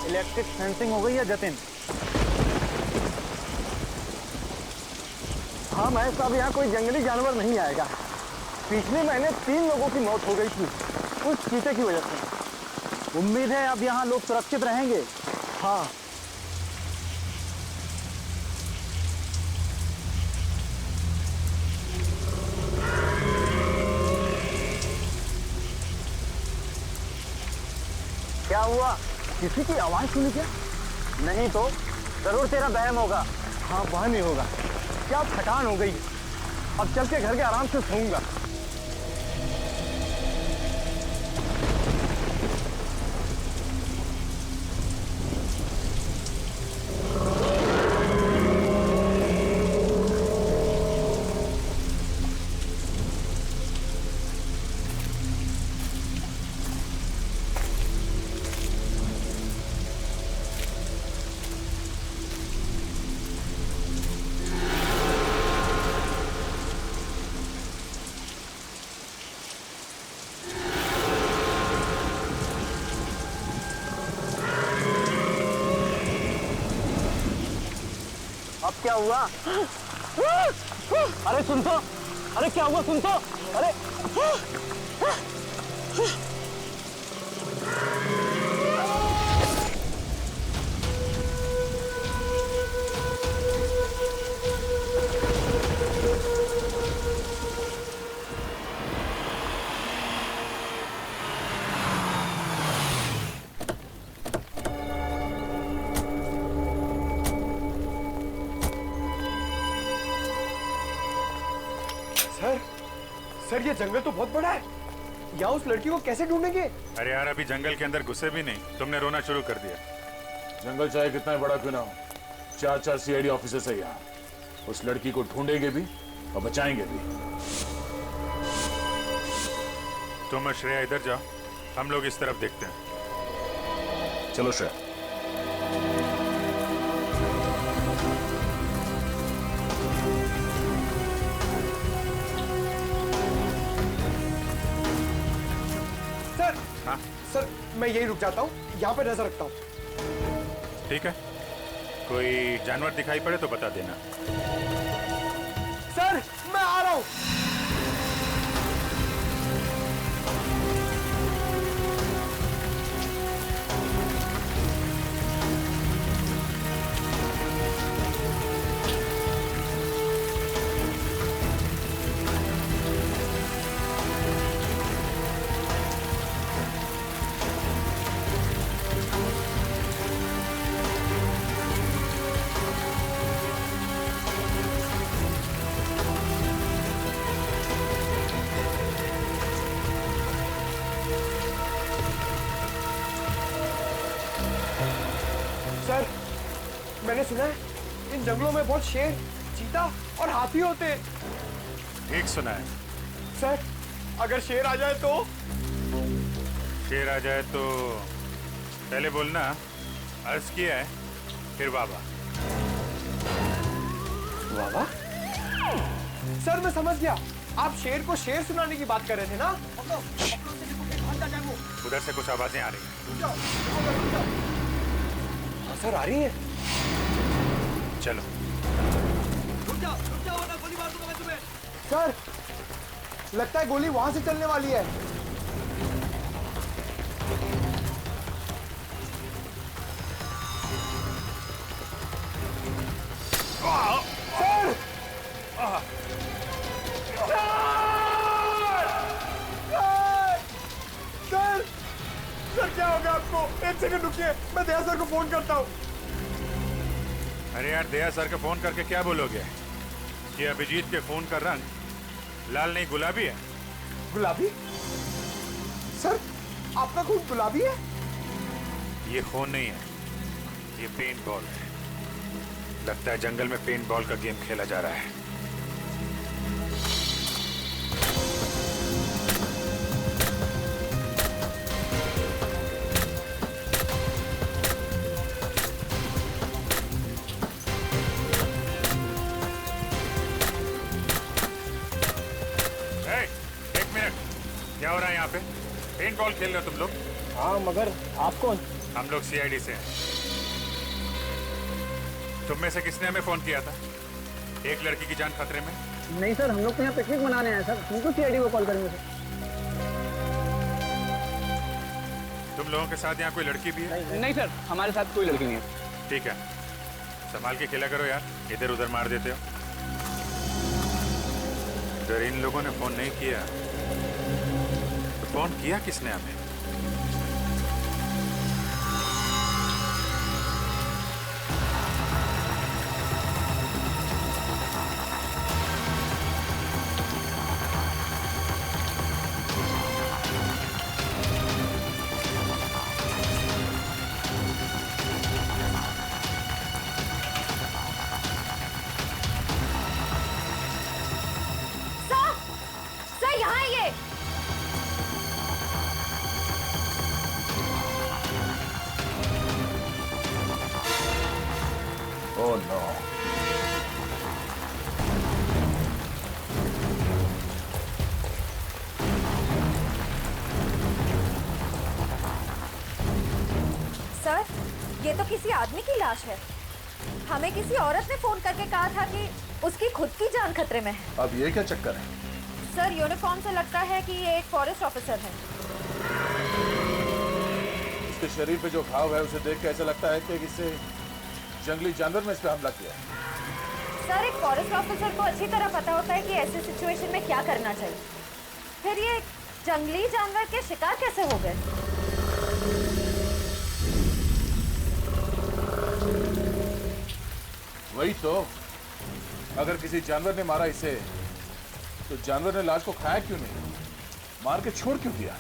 Electric fencing हो गई है जतिन? हाँ महेश साहब, यहाँ कोई जंगली जानवर नहीं आएगा। पिछले महीने 3 लोगों की मौत हो गई थी उस चीते की वजह से। उम्मीद है अब यहाँ लोग सुरक्षित रहेंगे। हाँ। क्या हुआ? किसी की आवाज सुनी क्या? नहीं तो जरूर तेरा वहम होगा। हाँ, वह नहीं होगा। क्या थकान हो गई, अब चल के घर के आराम से सोऊंगा। अब क्या हुआ? अरे सुन तो, अरे क्या हुआ सुन तो, अरे सर ये जंगल तो बहुत बड़ा है, यहाँ उस लड़की को कैसे ढूंढेंगे? अरे यार, अभी जंगल के अंदर घुसे भी नहीं, तुमने रोना शुरू कर दिया। जंगल चाहे कितना बड़ा क्यों ना हो, 4 सीआईडी ऑफिसर्स है यहाँ। उस लड़की को ढूंढेंगे भी और बचाएंगे भी। तुम और श्रेया इधर जाओ, हम लोग इस तरफ देखते हैं। चलो श्रेया। हाँ? सर मैं यही रुक जाता हूँ, यहाँ पे नजर रखता हूँ। ठीक है, कोई जानवर दिखाई पड़े तो बता देना। सर मैं आ रहा हूँ। सर मैंने सुना है इन जंगलों में बहुत शेर, चीता और हाथी होते हैं। ठीक सुना है। सर अगर शेर आ जाए तो? शेर आ जाए तो पहले बोलना अर्ज किया है, फिर बाबा। बाबा? सर मैं समझ गया, आप शेर को शेर सुनाने की बात कर रहे थे ना? उधर से कुछ आवाजें आ रही हैं। हाँ सर आ रही है। चलो। रुक जाओ वरना गोली मार दूंगा मैं तुम्हें। सर लगता है गोली वहां से चलने वाली है। सर! सर! सर क्या हो गया आपको? 1 सेकंड रुकिए, मैं दया सर को फोन करता हूँ। अरे यार, दया सर को फोन करके क्या बोलोगे? ये अभिजीत के फोन का रंग लाल नहीं गुलाबी है। गुलाबी? सर आपका खून गुलाबी है? ये खून नहीं है, ये पेंट बॉल है। लगता है जंगल में पेंट बॉल का गेम खेला जा रहा है। एक मिनट, क्या हो रहा है यहाँ पे? पेंट बॉल खेल रहे हो तुम लोग? हाँ मगर आप कौन? हम लोग सीआईडी से हैं। तुम में से किसने हमें फोन किया था? एक लड़की की जान खतरे में। नहीं सर, हम लोग तो यहाँ पिकनिक मनाने आए सर, तुमको सीआईडी को कॉल करेंगे सर। तुम लोगों के साथ यहाँ कोई लड़की भी है? नहीं सर, हमारे साथ कोई लड़की नहीं है। ठीक है, संभाल के खेला करो यार, इधर उधर मार देते हो। अगर इन लोगों ने फोन नहीं किया तो फोन किया किसने हमें? सर यहाँ ये ओह नो। सर, ये तो किसी आदमी की लाश है। हमें किसी औरत ने फोन करके कहा था कि उसकी खुद की जान खतरे में है। अब ये क्या चक्कर है? सर, यूनिफॉर्म से लगता है कि ये एक फॉरेस्ट ऑफिसर है। उसके शरीर पे जो घाव है उसे देख के ऐसा लगता है कि किसी जंगली जानवर ने इस पे हमला किया। सर, एक फॉरेस्ट ऑफिसर को अच्छी तरह पता होता है कि ऐसे सिचुएशन में क्या करना चाहिए। फिर ये जंगली जानवर के शिकार कैसे हो गए? वही तो, अगर किसी जानवर ने मारा इसे तो जानवर ने लाश को खाया क्यों नहीं, मार के छोड़ क्यों दिया?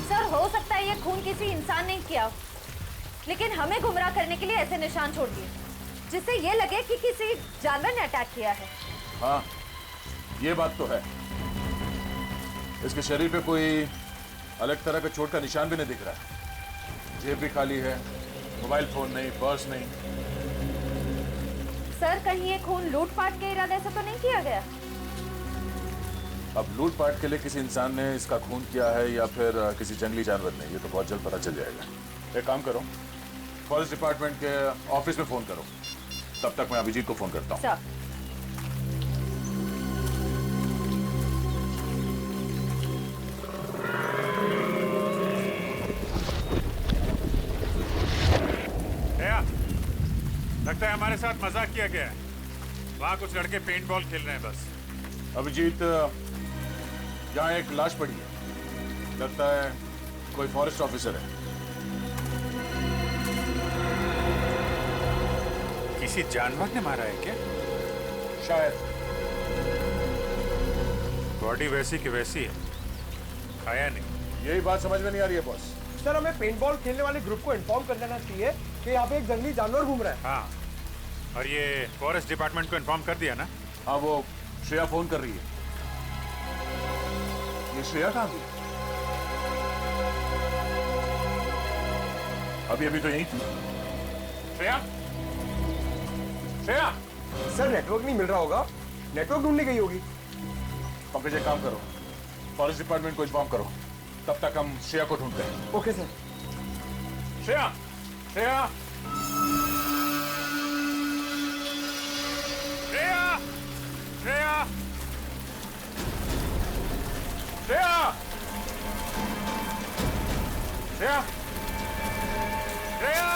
सर, हो सकता है ये खून किसी इंसान ने किया, लेकिन हमें गुमराह करने के लिए ऐसे निशान छोड़ दिए जिससे ये लगे कि किसी जानवर ने अटैक किया है। हाँ, ये बात तो है। इसके शरीर पे कोई अलग तरह का चोट का निशान भी नहीं दिख रहा है। जेब भी खाली है, मोबाइल फोन नहीं, पर्स नहीं। सर, कहीं ये खून लूटपाट के इरादे से तो नहीं किया गया? अब लूटपाट के लिए किसी इंसान ने इसका खून किया है या फिर किसी जंगली जानवर ने, ये तो बहुत जल्द पता चल जाएगा। एक काम करो, फॉरेस्ट डिपार्टमेंट के ऑफिस में फोन करो, तब तक मैं अभिजीत को फोन करता हूँ। सर, लगता है हमारे साथ मजाक किया गया है। वहाँ कुछ लड़के पेंट बॉल खेल रहे हैं बस। अभिजीत, यहाँ एक लाश पड़ी है, लगता है कोई फॉरेस्ट ऑफिसर है। किसी जानवर ने मारा है क्या? शायद। बॉडी वैसी की वैसी है, खाया नहीं। यही बात समझ में नहीं आ रही है बॉस। सर, हमें पेंटबॉल खेलने वाले ग्रुप को इन्फॉर्म कर देना चाहिए कि यहाँ पे एक जंगली जानवर घूम रहा है। हाँ, और ये फॉरेस्ट डिपार्टमेंट को इन्फॉर्म कर दिया ना? हाँ, वो श्रेया फोन कर रही है। ये श्रेया कहाँ गई? अभी अभी तो यही थी। श्रेया, श्रेया। सर, नेटवर्क नहीं मिल रहा होगा, नेटवर्क ढूंढने गई होगी। पंकज, एक काम करो, फॉरेस्ट डिपार्टमेंट को इन्फॉर्म करो, तब तक हम श्रेया को ढूंढते हैं। Okay sir. श्रेया, श्रेया, श्रेया, श्रेया, श्रेया, श्रेया, श्रेया।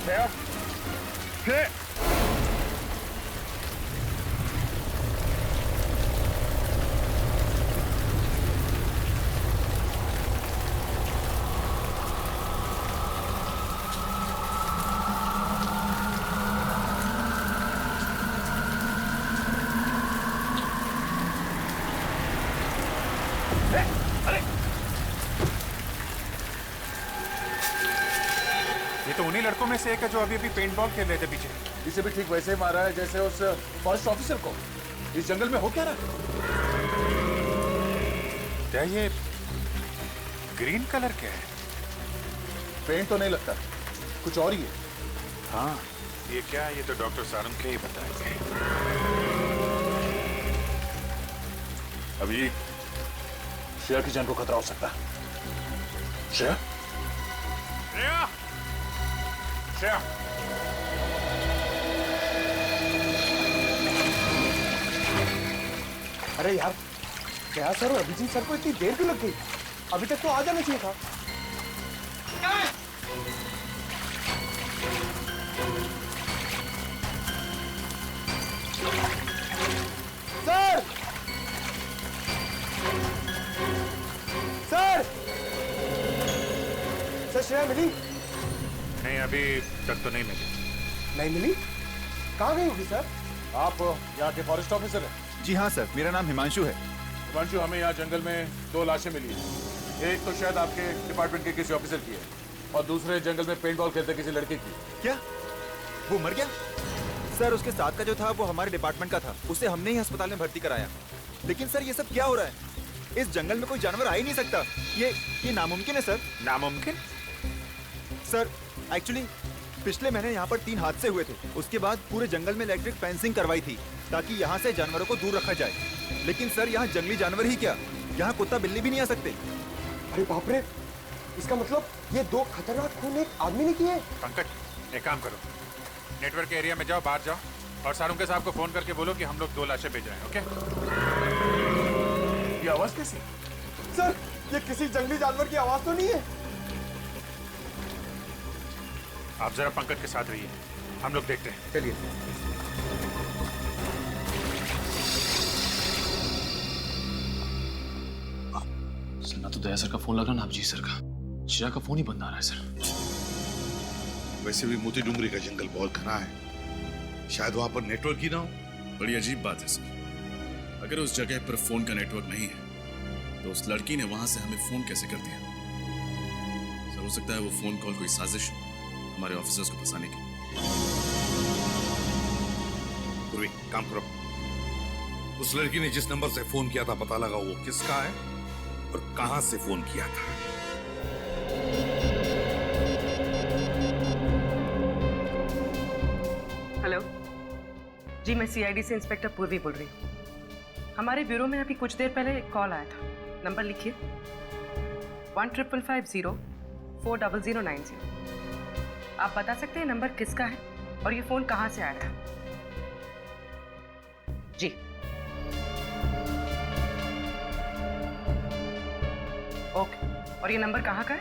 श्रेया, श्रेया। ये तो उन्हीं लड़कों में से एक है जो अभी अभी पेंट बॉल खेल रहे थे पीछे। इसे भी ठीक वैसे ही मारा है जैसे उस फॉरेस्ट ऑफिसर को। इस जंगल में हो क्या रहा है? क्या ये ग्रीन कलर क्या है? पेंट तो नहीं लगता, कुछ और ही है। हाँ, ये क्या है, ये तो डॉक्टर सारंग के ही बताएंगे। अभी श्रेया की जान को खतरा हो सकता है। श्रेया, श्रेया, श्रेया, अरे यार, क्या सर और अभिजीत सर को इतनी देर क्यों लग गई? अभी तक तो आ जाना चाहिए था। सर, सर, सर श्रेया मिली? नहीं अभी तक तो नहीं मिली। नहीं मिली? कहाँ गई होगी सर? आप यहाँ के फॉरेस्ट ऑफिसर हैं? जी हाँ सर, मेरा नाम हिमांशु है। हिमांशु, हमें यहाँ जंगल में 2 लाशें मिली हैं। एक तो शायद आपके डिपार्टमेंट के किसी ऑफिसर की है और दूसरे जंगल में पेंट बॉल खेलते किसी लड़के की। क्या वो मर गया? सर उसके साथ का जो था वो हमारे डिपार्टमेंट का था, उसे हमने ही अस्पताल में भर्ती कराया। लेकिन सर ये सब क्या हो रहा है? इस जंगल में कोई जानवर आ ही नहीं सकता। ये नामुमकिन है सर। नामुमकिन? सर एक्चुअली पिछले महीने यहाँ पर 3 हादसे हुए थे। उसके बाद पूरे जंगल में इलेक्ट्रिक फेंसिंग करवाई थी ताकि यहाँ से जानवरों को दूर रखा जाए। लेकिन सर यहाँ जंगली जानवर ही क्या, यहाँ कुत्ता बिल्ली भी नहीं आ सकते। अरे बाप रे, इसका मतलब ये 2 खतरनाक खून एक आदमी ने किए। पंकज, एक काम करो, नेटवर्क एरिया में जाओ, बाहर जाओ और सारुंके साहब को फोन करके बोलो कि हम लोग 2 लाशें भेज रहे हैं। ओके? ये आवाज कैसी? सर ये किसी जंगली जानवर की आवाज तो नहीं है? आप जरा पंकज के साथ रहिए, हम लोग देखते हैं। चलिए। सर ना तो दया सर का फोन लग रहा ना अभिजीत सर का। श्रेया का फोन ही बंद आ रहा है सर। वैसे भी मोती डूंगरी का जंगल बहुत घना है, शायद वहां पर नेटवर्क ही ना हो। बड़ी अजीब बात है सर। अगर उस जगह पर फोन का नेटवर्क नहीं है तो उस लड़की ने वहां से हमें फोन कैसे कर दिया? सर हो सकता है वो फोन कॉल कोई साजिश हो हमारे ऑफिसर्स को फंसाने की। पूर्वी, काम करो, उस लड़की ने जिस नंबर से फोन किया था पता लगा वो किसका है और कहां से फोन किया था। हेलो जी, मैं सीआईडी से इंस्पेक्टर पूर्वी बोल रही हूँ। हमारे ब्यूरो में अभी कुछ देर पहले एक कॉल आया था। नंबर लिखिए 1550409090। आप बता सकते हैं नंबर किसका है और ये फोन कहाँ से आया था? जी ओके, और ये नंबर कहाँ का है?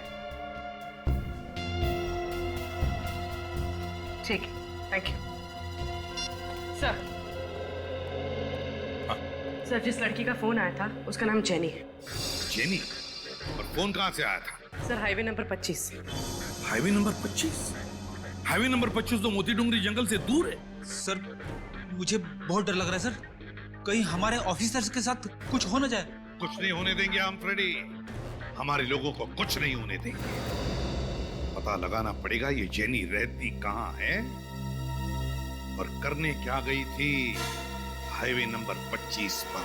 ठीक है, थैंक यू सर। सर जिस लड़की का फोन आया था उसका नाम जेनी है। जेनी? और फोन कहां से आया था? सर हाईवे नंबर 25 से। Highway number 25? हाईवे नंबर 25 तो मोती डूंगरी जंगल से दूर है। सर मुझे बहुत डर लग रहा है सर, कहीं हमारे ऑफिसर्स के साथ कुछ हो न जाए। कुछ नहीं होने देंगे हम फ्रेडी, हमारे लोगों को कुछ नहीं होने देंगे। पता लगाना पड़ेगा ये जेनी रहती कहां है और करने क्या गई थी हाईवे नंबर 25 पर।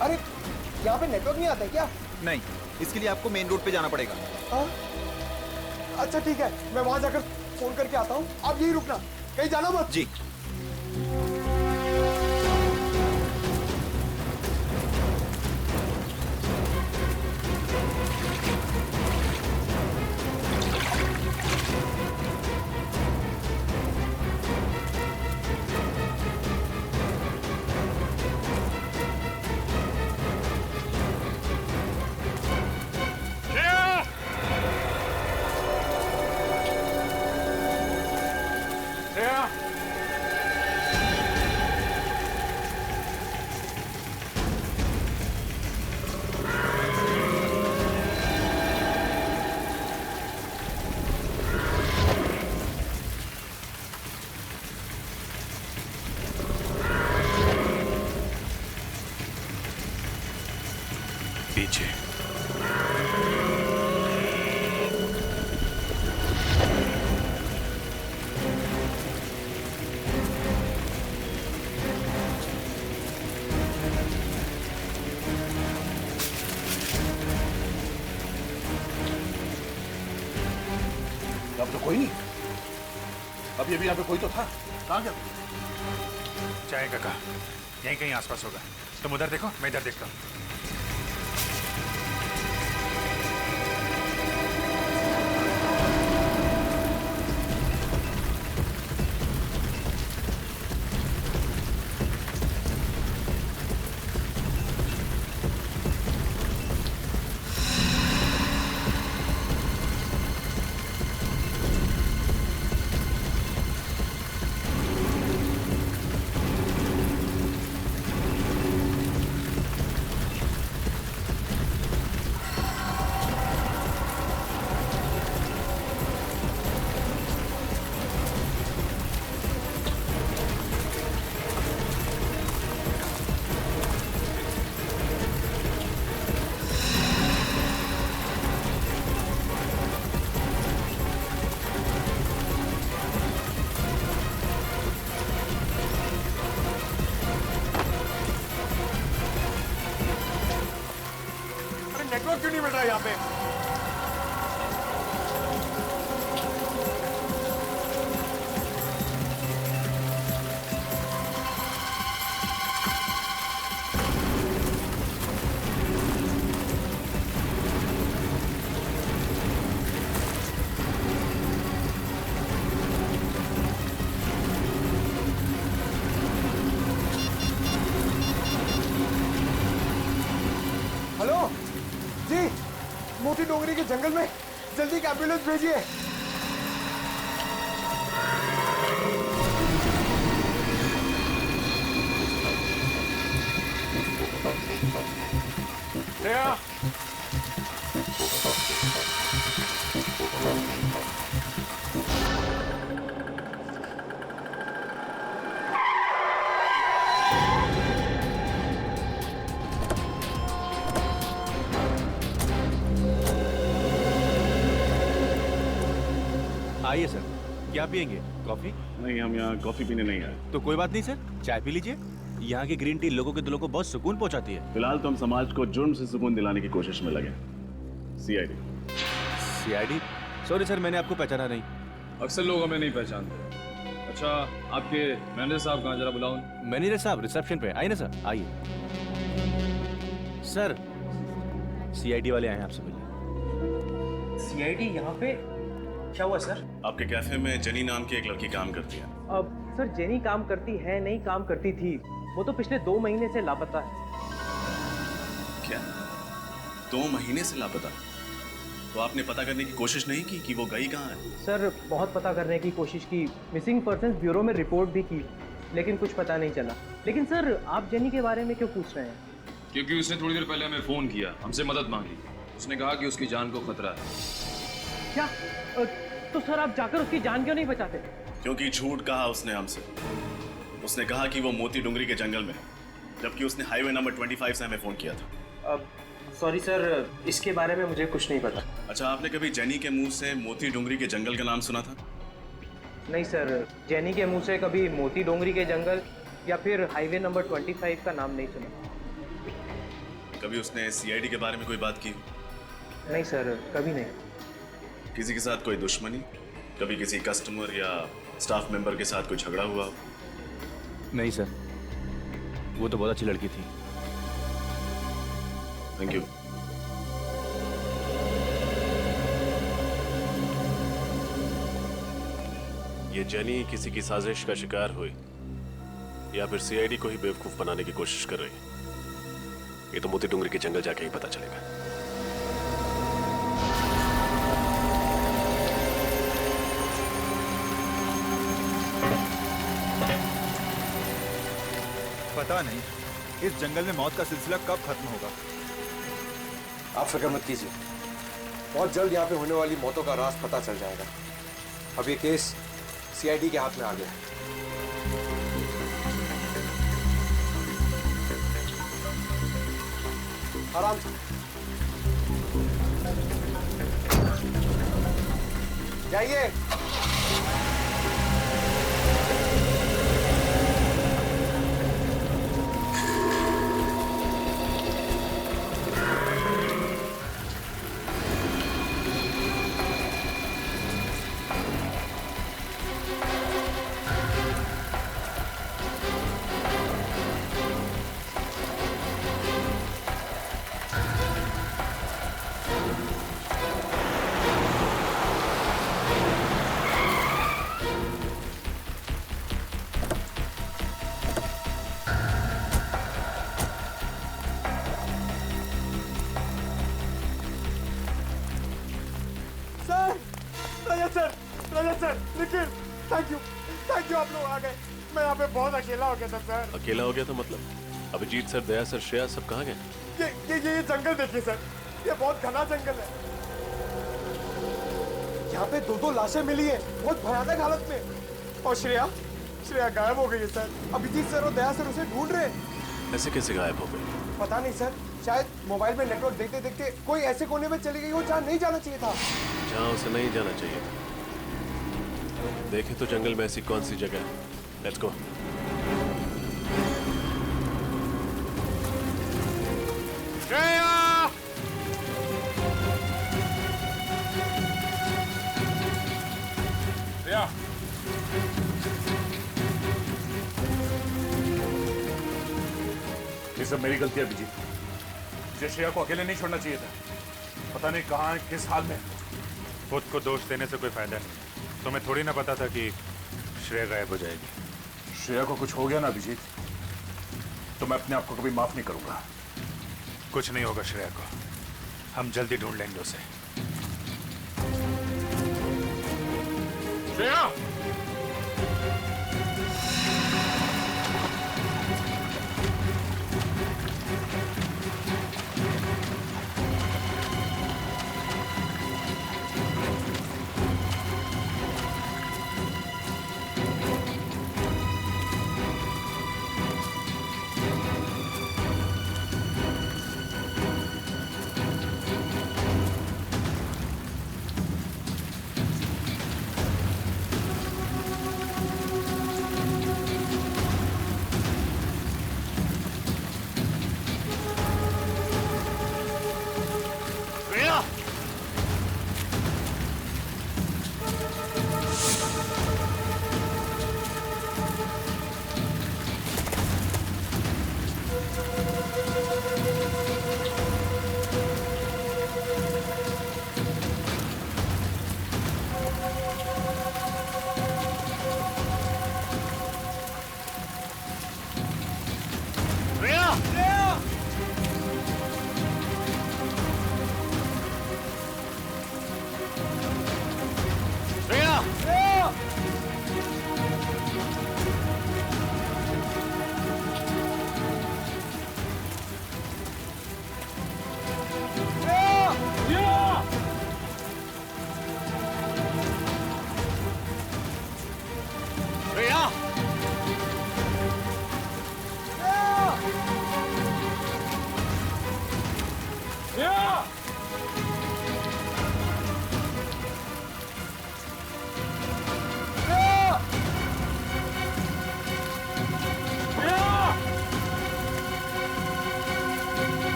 अरे यहाँ पे नेटवर्क नहीं आता है क्या? नहीं, इसके लिए आपको मेन रोड पे जाना पड़ेगा। हाँ? अच्छा ठीक है, मैं वहां जाकर फोन करके आता हूँ। आप यही रुकना, कहीं जाना मत। जी। अब तो कोई नहीं। अभी अभी यहाँ पे कोई तो था, कहाँ गया? चाय काका यहीं कहीं आसपास होगा। तुम उधर देखो, मैं इधर देखता हूँ। नेटवर्क क्यों नहीं मिल रहा यहाँ पे? हेलो जी, मोती डोंगरी के जंगल में जल्दी एक एम्बुलेंस भेजिए। आइए सर, क्या पियेंगे? कॉफी? नहीं, हम यहाँ कॉफी पीने नहीं आए। तो कोई बात नहीं सर, चाय पी लीजिए। यहाँ की ग्रीन टी लोगों के दिलों को बहुत सुकून पहुँचाती है। फिलहाल तो हम समाज को जुर्म से सुकून दिलाने की कोशिश में लगे। सीआईडी। सीआईडी? सॉरी सर, मैंने आपको पहचाना नहीं। अक्सर लोग हमें नहीं पहचानते। अच्छा, आपके मैनेजर साहब कहाँ, जरा बुलाओ। मैनेजर साहब रिसेप्शन पे। आइए ना सर, आइए। सर, सीआईडी वाले आए हैं आपसे मिलने। सीआईडी यहाँ पे? क्या हुआ सर? आपके कैफे में जेनी नाम की एक लड़की काम करती है। अब सर, जेनी काम करती है नहीं, काम करती थी। वो तो पिछले 2 महीने से लापता है। क्या? 2 महीने से लापता? तो आपने पता करने की कोशिश नहीं की कि वो गई कहाँ है? सर, बहुत पता करने की कोशिश की, मिसिंग पर्सन्स ब्यूरो में रिपोर्ट भी की, लेकिन कुछ पता नहीं चला। लेकिन सर, आप जेनी के बारे में क्यों पूछ रहे हैं? क्योंकि उसने थोड़ी देर पहले हमें फोन किया, हमसे मदद मांगी। उसने कहा कि उसकी जान को खतरा है। क्या? तो सर, आप जाकर उसकी जान क्यों नहीं बचाते? क्योंकि झूठ कहा उसने हमसे। उसने कहा कि वो मोती डुंगरी के जंगल में है, जबकि उसने हाईवे नंबर 25 से हमें फोन किया था। सॉरी सर, इसके बारे में मुझे कुछ नहीं पता। अच्छा, आपने कभी जेनी के मुंह से मोती डुंगरी के जंगल का नाम सुना था? नहीं सर, जेनी के मुंह से कभी मोती डोंगरी के जंगल या फिर हाईवे नंबर 25 का नाम नहीं सुना। कभी उसने सीआईडी के बारे में कोई बात की? नहीं सर, कभी नहीं। किसी के साथ कोई दुश्मनी? कभी किसी कस्टमर या स्टाफ मेंबर के साथ कोई झगड़ा हुआ? नहीं सर, वो तो बहुत अच्छी लड़की थी। Thank you. ये जेनी किसी की साजिश का शिकार हुई या फिर सीआईडी को ही बेवकूफ बनाने की कोशिश कर रही है, ये तो मोती डुंगरी के जंगल जाके ही पता चलेगा। पता नहीं इस जंगल में मौत का सिलसिला कब खत्म होगा। आप फिक्र मत कीजिए, बहुत जल्द यहाँ पे होने वाली मौतों का राज पता चल जाएगा। अब ये केस सीआईडी के हाथ में आ गया है। आराम से जाइए। सर लेकिन थैंक यू आप लोग आ गए। मैं यहाँ पे बहुत अकेला हो गया था सर। अकेला हो गया तो मतलब अभिजीत सर, दया सर, श्रेया सब कहाँ गए? ये जंगल देखिए सर, ये बहुत घना जंगल है। यहाँ पे 2 लाशें मिली है बहुत भयानक हालत में, और श्रेया गायब हो गई है सर। अभिजीत सर और दया सर उसे ढूंढ रहे हैं। ऐसे कैसे गायब हो गई? पता नहीं सर, शायद मोबाइल में नेटवर्क देखते देखते कोई ऐसे कोने में चली गई हो जहाँ नहीं जाना चाहिए था। जहाँ उसे नहीं जाना चाहिए। देखे तो जंगल में ऐसी कौन सी जगह है? Let's go. श्रेया! श्रेया! ये सब मेरी गलती है अभिजीत। मुझे श्रेया को अकेले नहीं छोड़ना चाहिए था। पता नहीं कहाँ है, किस हाल में। खुद को दोष देने से कोई फायदा नहीं। तुम्हें थोड़ी ना पता था कि श्रेया गायब हो जाएगी। श्रेया को कुछ हो गया ना अभिजीत, तो मैं अपने आप को कभी माफ नहीं करूंगा। कुछ नहीं होगा श्रेया को, हम जल्दी ढूंढ लेंगे उसे। श्रेया!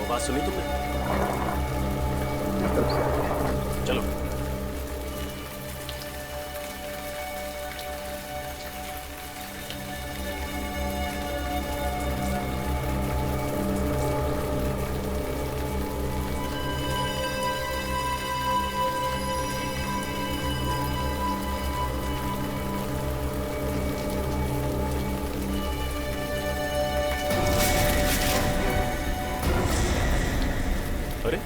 बात सुनी तुमने? चलो। अरे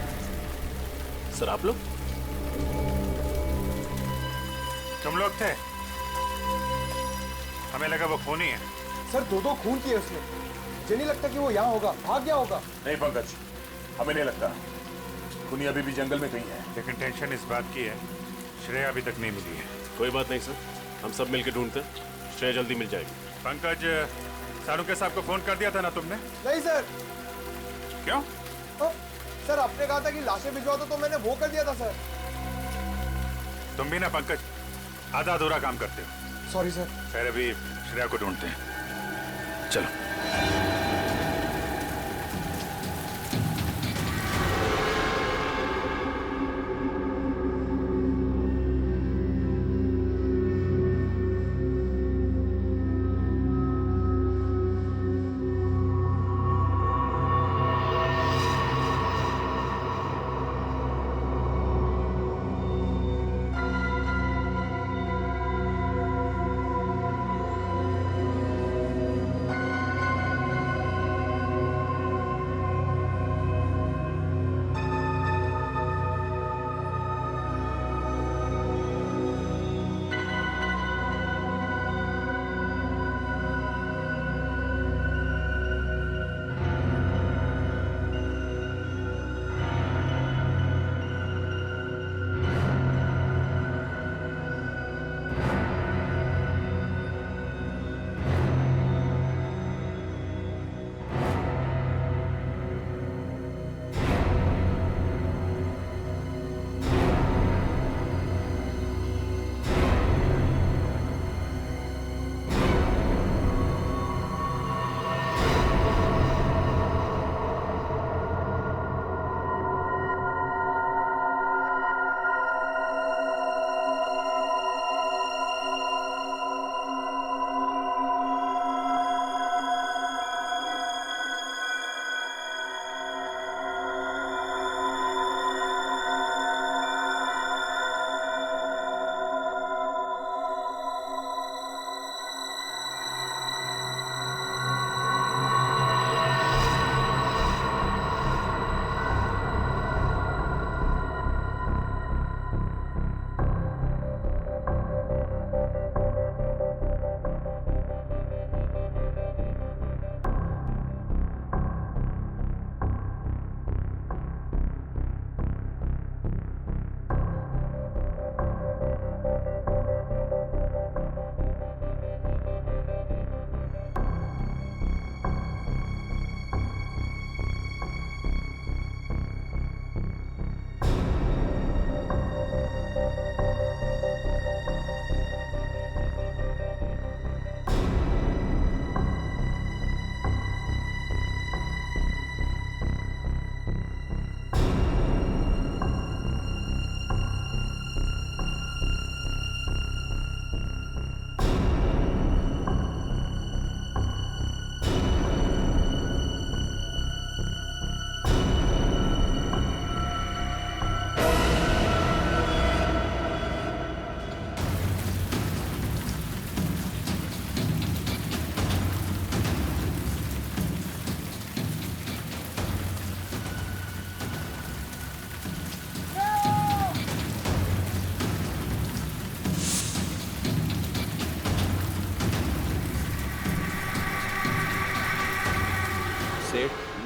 सर, आप लोग? तुम लोग थे? हमें लगा वो खूनी है। सर 2 खून किए उसने। मुझे नहीं लगता कि वो यहाँ होगा, भाग गया होगा। नहीं पंकज, हमें नहीं लगता। खूनी अभी भी जंगल में कहीं है। लेकिन टेंशन इस बात की है, श्रेया अभी तक नहीं मिली है। कोई बात नहीं सर, हम सब मिलकर ढूंढते हैं, श्रेया जल्दी मिल जाएगी। पंकज, सारुके साहब को फोन कर दिया था ना तुमने? नहीं सर। क्यों? सर आपने कहा था कि लाशें भिजवा दो, तो मैंने वो कर दिया था सर। तुम भी ना पंकज आधा अधूरा काम करते हो। Sorry sir. खैर अभी श्रेया को ढूंढते हैं, चलो।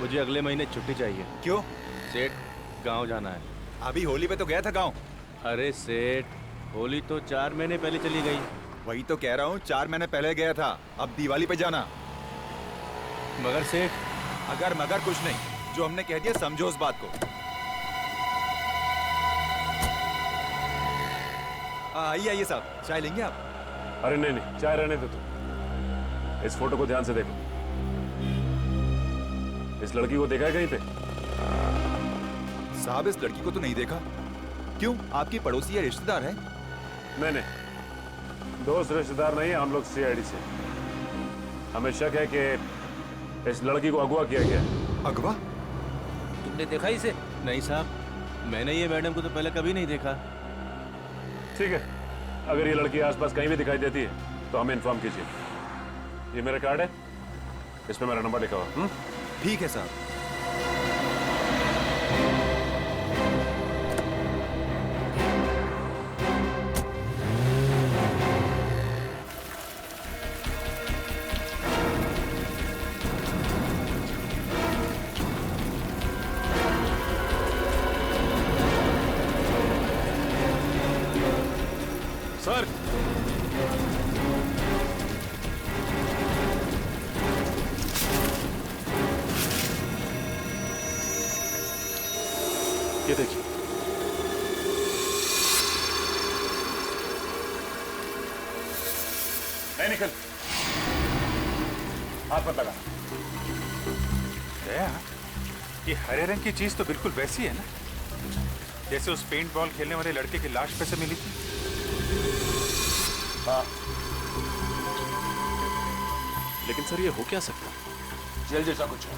मुझे अगले महीने छुट्टी चाहिए। क्यों? सेठ, गांव जाना है। अभी होली पे तो गया था गांव। अरे सेठ, होली तो 4 महीने पहले चली गई। वही तो कह रहा हूँ, 4 महीने पहले गया था, अब दिवाली पे जाना। मगर सेठ, अगर मगर कुछ नहीं, जो हमने कह दिया समझो उस बात को। आइए आइए साहब, चाय लेंगे आप? अरे नहीं नहीं, चाय रहने दो तुम। इस फोटो को ध्यान से देखो। इस लड़की को देखा है कहीं पे? साहब, इस लड़की को तो नहीं देखा। क्यों, आपकी पड़ोसी या रिश्तेदार है? नहीं नहीं, दोस्त रिश्तेदार नहीं है, हम लोग सीआईडी से। हमें शक है कि इस लड़की को अगवा किया गया। अगवा? तुमने देखा इसे? नहीं साहब, मैंने ये मैडम को तो पहले कभी नहीं देखा। ठीक है, अगर ये लड़की आसपास कहीं भी दिखाई देती है तो हमें इन्फॉर्म कीजिए। ये मेरा कार्ड है, इस पे मेरा नंबर लिखा हुआ। ठीक है साहब। सर, ये देखिए। नहीं निकल, हाथ मत लगा। दया, ये हरे रंग की चीज तो बिल्कुल वैसी है ना जैसे उस पेंट बॉल खेलने वाले लड़के की लाश पे से मिली थी। हाँ, लेकिन सर ये हो क्या सकता? जेल जैसा कुछ है।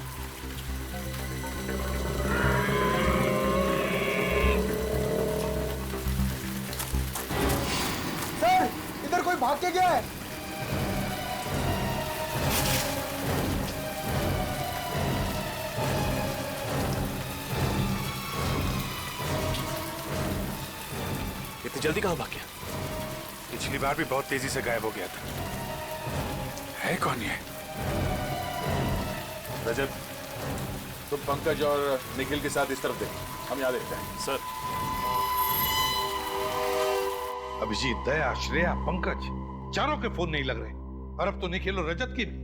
सर, इधर कोई भाग के गया है। इतनी जल्दी कहाँ भाग गया? पिछली बार भी बहुत तेजी से गायब हो गया था। है कौन ये? रजत, तुम पंकज और निखिल के साथ इस तरफ देखो, हम यहाँ देखते हैं। सर, अभिजीत, दया, श्रेया, पंकज, चारों के फोन नहीं लग रहे, और अब तो निखिल और रजत की भी।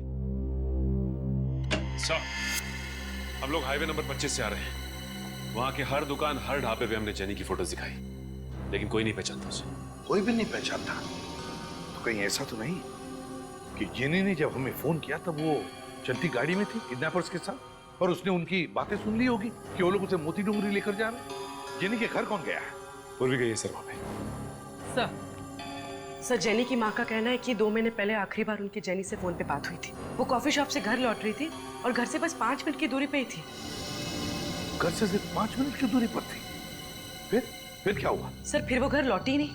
सर, हम लोग हाईवे नंबर 25 से आ रहे हैं। वहां के हर दुकान, हर ढाबे पे हमने जेनी की फोटोज दिखाई, लेकिन कोई नहीं पहचानता उसे। कोई भी नहीं पहचानता? तो कहीं ऐसा तो नहीं कि जेनी ने जब हमें फोन किया तब वो चलती गाड़ी में थी किडनैपर्स के साथ, और उसने उनकी बातें सुन ली होगी कि वो लोग उसे मोती डूंगरी लेकर जा रहे हैं। जेनी के घर कौन गया है? पूर्वी गई है सर वहां पे। सर, जेनी की माँ का कहना है कि 2 महीने पहले आखिरी बार उनकी जेनी से फोन पे बात हुई थी। वो कॉफी शॉप से घर लौट रही थी और घर से बस 5 मिनट की दूरी पे ही थी। घर से सिर्फ 5 मिनट की दूरी पर थी? फिर क्या हुआ? सर, फिर वो घर लौटी ही नहीं।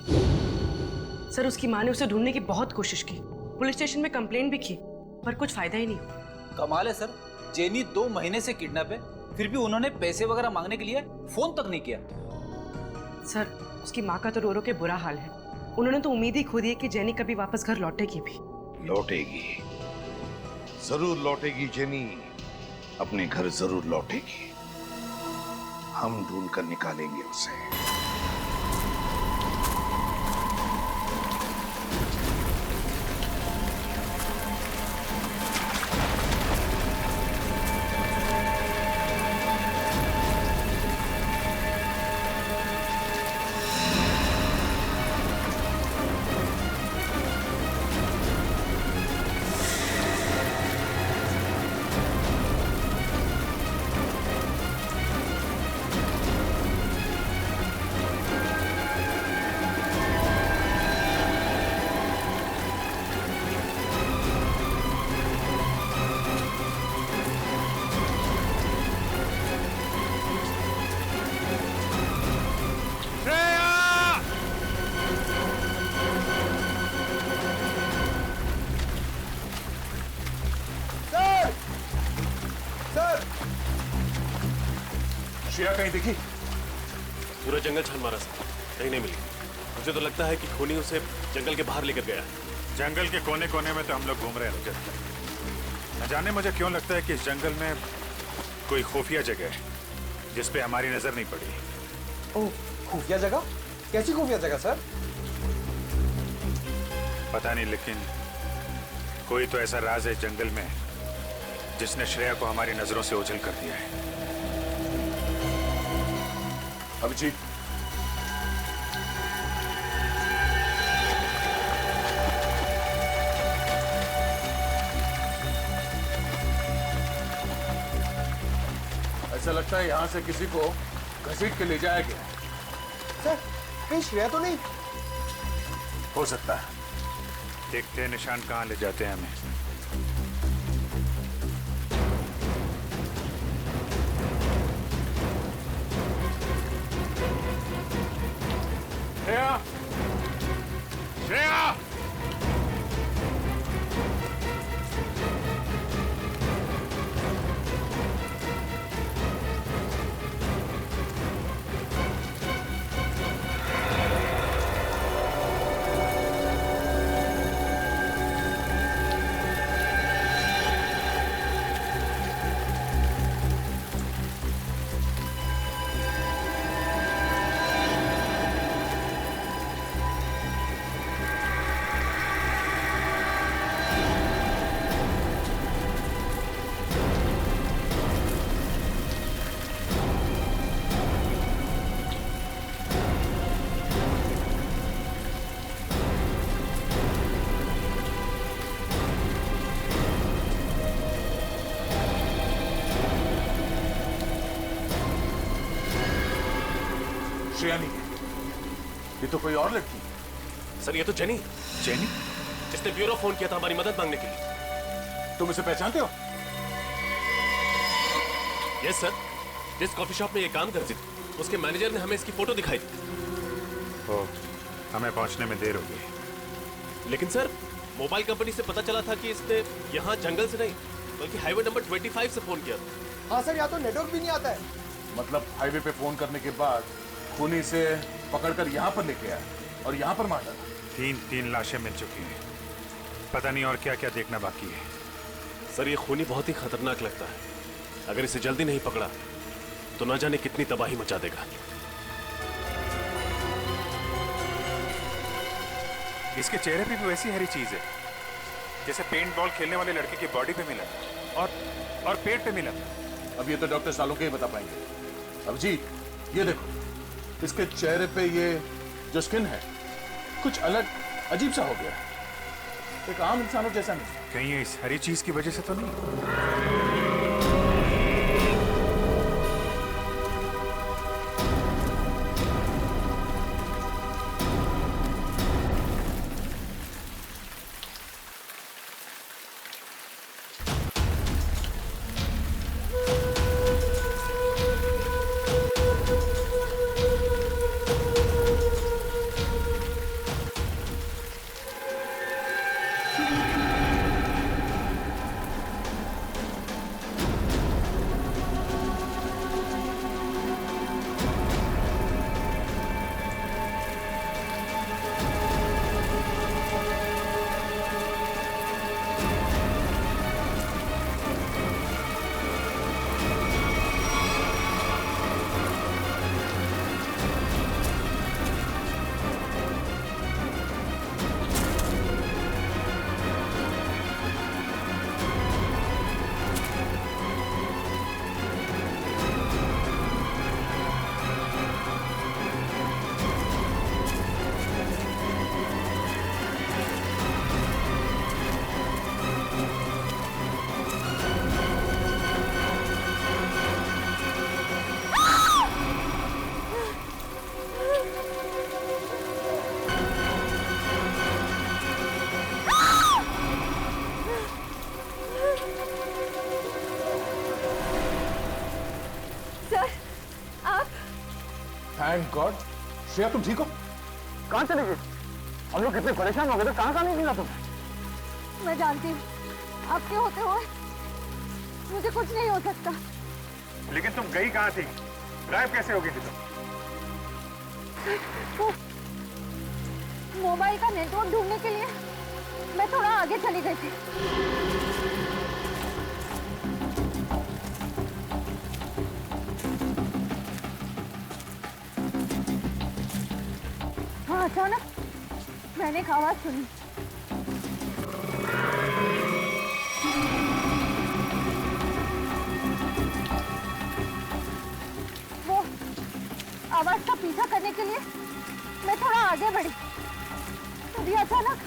सर, उसकी माँ ने उसे ढूंढने की बहुत कोशिश की, पुलिस स्टेशन में कंप्लेन भी की, पर कुछ फायदा ही नहीं हुआ। कमाल है सर, जेनी 2 महीने से किडनैप है, फिर भी उन्होंने पैसे वगैरह मांगने के लिए फोन तक नहीं किया। सर, उसकी माँ का तो रो रो के बुरा हाल है। उन्होंने तो उम्मीद ही खो दी है कि जेनी कभी वापस घर लौटेगी भी। लौटेगी, जरूर लौटेगी जेनी, अपने घर जरूर लौटेगी। हम ढूंढ कर निकालेंगे उसे। श्रेया कहीं दिखी? पूरा जंगल छान मारा सर, कहीं नहीं मिली। मुझे तो लगता है कि खूनी उसे जंगल के बाहर लेकर गया। जंगल के कोने कोने में तो हम लोग घूम रहे हैं रजत। न जाने मुझे क्यों लगता है कि इस जंगल में कोई खुफिया जगह है जिस पे हमारी नजर नहीं पड़ी। ओह, खुफिया जगह? कैसी खुफिया जगह सर? पता नहीं, लेकिन कोई तो ऐसा राज है जंगल में जिसने श्रेया को हमारी नजरों से ओझल कर दिया है। अभिजीत, ऐसा लगता है यहां से किसी को घसीट के ले जाया गया। सर, कहीं श्रेया तो नहीं? हो सकता है। देखते हैं निशान कहां ले जाते हैं हमें। श्रेया! श्रेया! श्रेया नहीं है, ये तो कोई और लड़की है। सर, ये तो जेनी। जेनी? जिसने ब्यूरो फोन किया था हमारी मदद मांगने के लिए। तुम इसे पहचानते हो? यस सर, जिस कॉफी शॉप में ये काम करती थी उसके मैनेजर ने हमें इसकी फोटो दिखाई थी। ओह, हमें पहुंचने में देर हो गई। लेकिन सर, मोबाइल कंपनी से पता चला था कि इसने यहाँ जंगल से नहीं बल्कि हाईवे नंबर 25 से फोन किया था। हाँ सर, यहाँ तो नेटवर्क भी नहीं आता है। मतलब हाईवे पे फोन करने के बाद खूनी से पकड़कर यहाँ पर लेके आया और यहाँ पर मार डाला। तीन लाशें मिल चुकी हैं। पता नहीं और क्या क्या देखना बाकी है। सर, ये खूनी बहुत ही खतरनाक लगता है। अगर इसे जल्दी नहीं पकड़ा तो न जाने कितनी तबाही मचा देगा। इसके चेहरे पे भी वैसी हरी चीज है जैसे पेंट बॉल खेलने वाले लड़के की बॉडी पे मिला और पेट पे मिला। अब ये तो डॉक्टर सालों के ही बता पाएंगे। अभिजीत, ये देखो, इसके चेहरे पे ये जो स्किन है कुछ अलग अजीब सा हो गया है। एक आम इंसानों जैसा नहीं। कहीं ये इस हरी चीज की वजह से तो नहीं? Thank God. श्रेया, तुम ठीक हो? कहाँ चले गए? हम लोग कितने परेशान हो गए थे, कहाँ नहीं मिला तुम? मैं जानती हूँ आपके होते हुए मुझे कुछ नहीं हो सकता। लेकिन तुम गई कहाँ थी? गायब कैसे हो गई थी तुम? मोबाइल का नेटवर्क ढूंढने के लिए मैं थोड़ा आगे चली गई थी। अचानक मैंने एक आवाज सुनी। वो आवाज का पीछा करने के लिए मैं थोड़ा आगे बढ़ी, तभी अचानक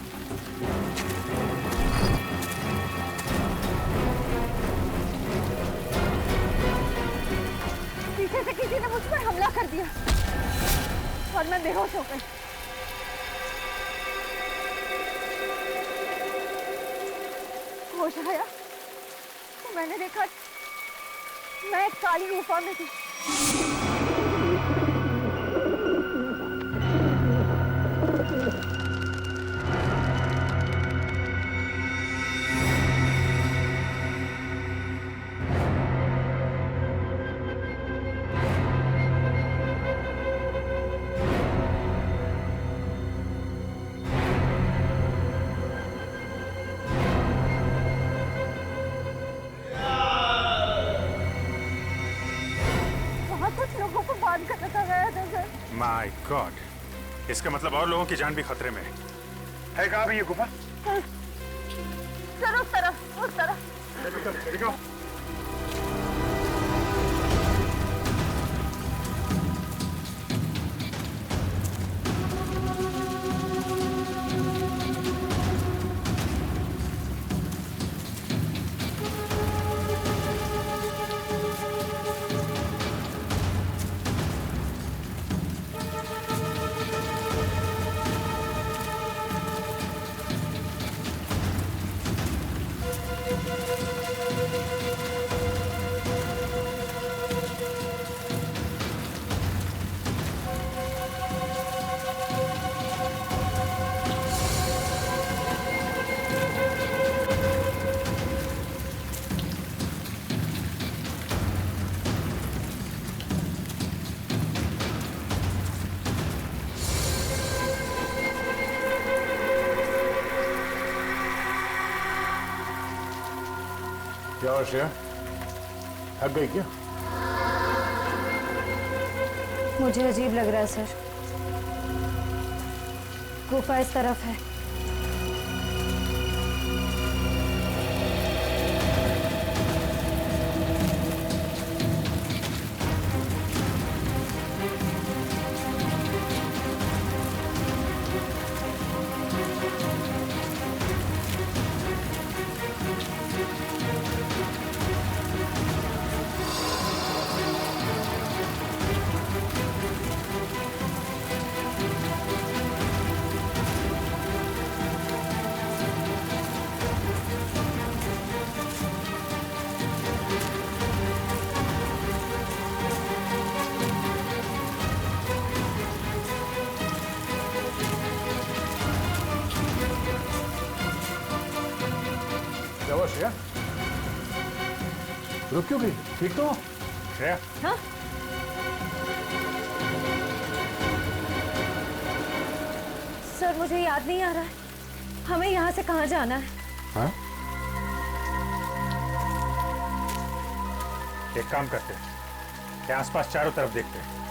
पीछे से किसी ने मुझ पर हमला कर दिया और मैं बेहोश हो गई। होश आया तो मैंने देखा मैं एक काली गुफा में थी। माय गॉड, इसका मतलब और लोगों की जान भी खतरे में है। कहाँ भी ये गुफा? सर उस तरफ। देखो। क्या हुआ श्रेया, थक गई क्या? मुझे अजीब लग रहा है सर। गुफा इस तरफ है। क्या हुआ श्रेया, रुक क्यों गई? ठीक तो हो श्रेया? हाँ? सर मुझे याद नहीं आ रहा है हमें यहाँ से कहाँ जाना है। हाँ? एक काम करते हैं, आसपास चारों तरफ देखते हैं।